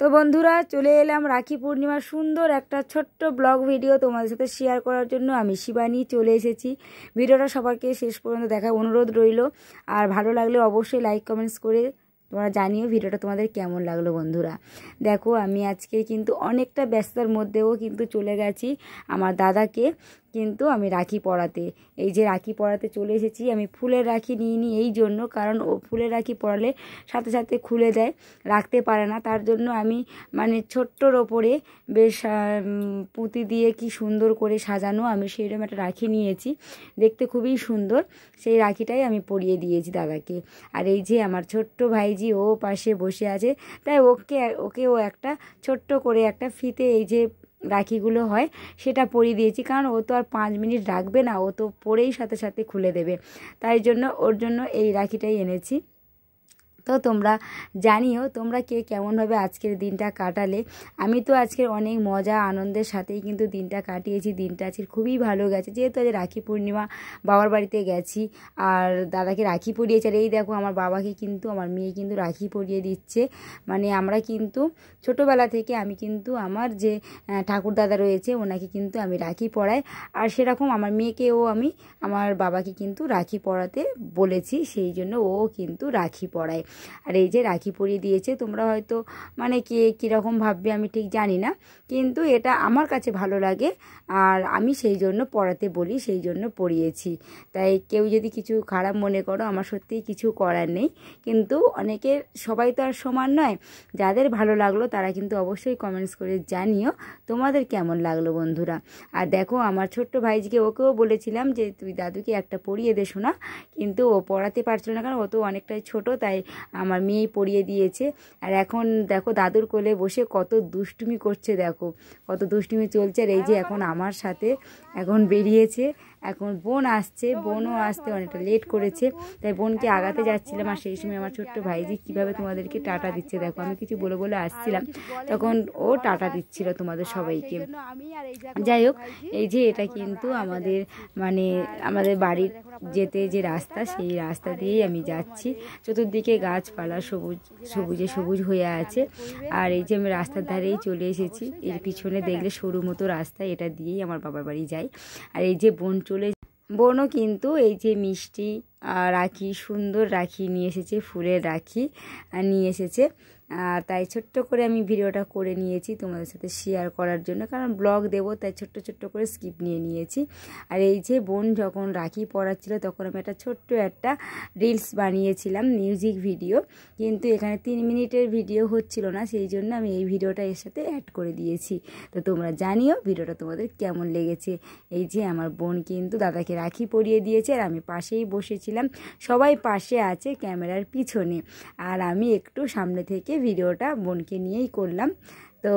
তো বন্ধুরা চলে এলাম রাখি পূর্ণিমার সুন্দর একটা ছোট্ট ব্লগ ভিডিও তোমাদের সাথে শেয়ার করার জন্য। আমি শিবানী চলে এসেছি। ভিডিওটা সবাইকে শেষ পর্যন্ত দেখার অনুরোধ রইল। আর ভালো লাগলে অবশ্যই লাইক কমেন্টস করে তোমরা জানিও ভিডিওটা তোমাদের কেমন লাগলো। বন্ধুরা দেখো, আমি আজকে কিন্তু অনেকটা ব্যস্ততার মধ্যেও কিন্তু চলে গেছি আমার দাদাকে কিন্তু আমি রাখি পরাতে। এই যে রাখি পরাতে চলে এসেছি। আমি ফুলের রাখি নিইনি এই জন্য, কারণ ও ফুলের রাখি পরালে সাথে সাথে খুলে দেয়, রাখতে পারে না। তার জন্য আমি ছোট্টর ওপরে বেশ পুঁতি দিয়ে কি সুন্দর করে সাজানো আমি সেইরকম একটা রাখি নিয়েছি, দেখতে খুবই সুন্দর। সেই রাখিটাই আমি পরিয়ে দিয়েছি দাদাকে। আর এই যে আমার ছোট্ট ভাইজি ও পাশে বসে আছে, তাই ওকেও একটা ছোট্ট করে একটা ফিতে এই যে রাখিগুলো হয় সেটা পরিয়ে দিয়েছি, কারণ ও তো আর 5 মিনিট রাখবে না, ও তো পরেই সাথে সাথে খুলে দেবে। তাই জন্য ওর জন্য এই রাখিটাই এনেছি। তো তোমরা জানিও তোমরা কে কেমনভাবে আজকের দিনটা কাটালে। আমি তো আজকের অনেক মজা আনন্দের সাথেই কিন্তু দিনটা কাটিয়েছি। দিনটা আজকে খুবই ভালো গেছে, যেহেতু আজ রাখি পূর্ণিমা, বাবার বাড়িতে গেছি আর দাদাকে রাখি পরিয়েছে। আর এই দেখো আমার বাবাকে কিন্তু আমার মেয়ে কিন্তু রাখি পরিয়ে দিচ্ছে। আমরা কিন্তু ছোটোবেলা থেকে আমি কিন্তু আমার যে ঠাকুর দাদা রয়েছে ওনাকে কিন্তু আমি রাখি পরাই, আর সেরকম আমার মেয়েকেও আমি আমার বাবাকে কিন্তু রাখি পরাতে বলেছি, সেই জন্য ও কিন্তু রাখি পরায়। আর এই যে রাখি পরিয়ে দিয়েছে, তোমরা হয়তো কে কীরকম ভাববে আমি ঠিক জানি না, কিন্তু এটা আমার কাছে ভালো লাগে আর আমি সেই জন্য পরাতে বলি, সেই জন্য পরিয়েছি। তাই কেউ যদি কিছু খারাপ মনে করো, আমার সত্যিই কিছু করার নেই। কিন্তু অনেকের সবাই তো আর সমান নয়। যাদের ভালো লাগলো তারা কিন্তু অবশ্যই কমেন্টস করে জানিও তোমাদের কেমন লাগলো বন্ধুরা। আর দেখো আমার ছোট্ট ভাইজিকে, ওকেও বলেছিলাম যে তুই দাদুকে একটা পরিয়ে দে শোনা, কিন্তু ও পরাতে পারছিল না, কারণ ও তো অনেকটাই ছোট, তাই আমার মেয়েই পরিয়ে দিয়েছে। আর এখন দেখো দাদুর কোলে বসে কত দুষ্টুমি করছে, দেখো কত দুষ্টুমি চলছে। আর এই যে এখন আমার সাথে এখন বেরিয়েছে, এখন বোন আসছে, বোনও আসতে অনেকটা লেট করেছে, তাই বোনকে আগাতে যাচ্ছিলাম। আর সেই সময় আমার ছোট্ট ভাইজি কীভাবে তোমাদেরকে টাটা দিচ্ছে দেখো। আমি কিছু বলে বলে আসছিলাম, তখন ও টাটা দিচ্ছিল তোমাদের সবাইকে। যাই হোক, এই যে এটা কিন্তু আমাদের বাড়ির যেতে যে রাস্তা, সেই রাস্তা দিয়েই আমি যাচ্ছি। চতুর্দিকে গাছপালা সবুজে সবুজ হয়ে আছে। আর এই যে আমি রাস্তার ধারেই চলে এসেছি। এর পিছনে দেখলে সরু মতো রাস্তা, এটা দিয়েই আমার বাবার বাড়ি যাই। আর এই যে বোনও কিন্তু এই যে মিষ্টি রাখি, সুন্দর রাখি নিয়ে এসেছে, ফুলের রাখি নিয়ে এসেছে। আর তাই ছোট্ট করে আমি ভিডিওটা করে নিয়েছি তোমাদের সাথে শেয়ার করার জন্য, কারণ ব্লগ দেবো তাই ছোট্ট ছোট্ট করে স্কিপ নিয়ে নিয়েছি। আর এই যে বোন যখন রাখি পরাচ্ছিল তখন আমি ছোট্ট একটা রিলস বানিয়েছিলাম, মিউজিক ভিডিও, কিন্তু এখানে 3 মিনিটের ভিডিও হচ্ছিল না, সেই জন্য আমি এই ভিডিওটা এর সাথে অ্যাড করে দিয়েছি। তো তোমরা জানিও ভিডিওটা তোমাদের কেমন লেগেছে। এই যে আমার বোন কিন্তু দাদাকে রাখি পরিয়ে দিয়েছে, আর আমি পাশেই বসেছিলাম, সবাই পাশে আছে ক্যামেরার পিছনে, আর আমি একটু সামনে থেকে ভিডিওটা বোনকে নিয়েই করলাম। তো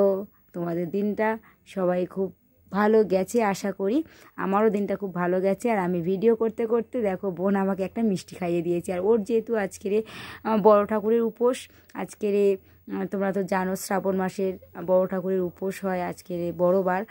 তোমাদের দিনটা সবাই খুব ভালো গেছে আশা করি, আমারও দিনটা খুব ভালো গেছে। আর আমি ভিডিও করতে করতে দেখো বোন আমাকে একটা মিষ্টি খাইয়ে দিয়েছে। আর ওর যেহেতু আজকের বড় ঠাকুরের উপোস, আজকের তোমরা তো জানো শ্রাবণ মাসের বড় ঠাকুরের উপোস হয়, আজকের বড়বার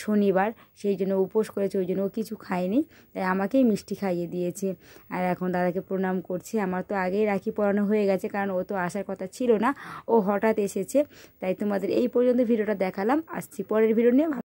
শনিবার, সেই জন্য উপোস করেছে, ওই জন্য ও কিছু খায়নি, তাই আমাকেই মিষ্টি খাইয়ে দিয়েছে। আর এখন দাদাকে প্রণাম করছে। আমার তো আগেই রাখি পরানো হয়ে গেছে, কারণ ও তো আসার কথা ছিল না, ও হঠাৎ এসেছে। তাই তোমাদের এই পর্যন্ত ভিডিওটা দেখালাম, আসছি পরের ভিডিও নিয়ে।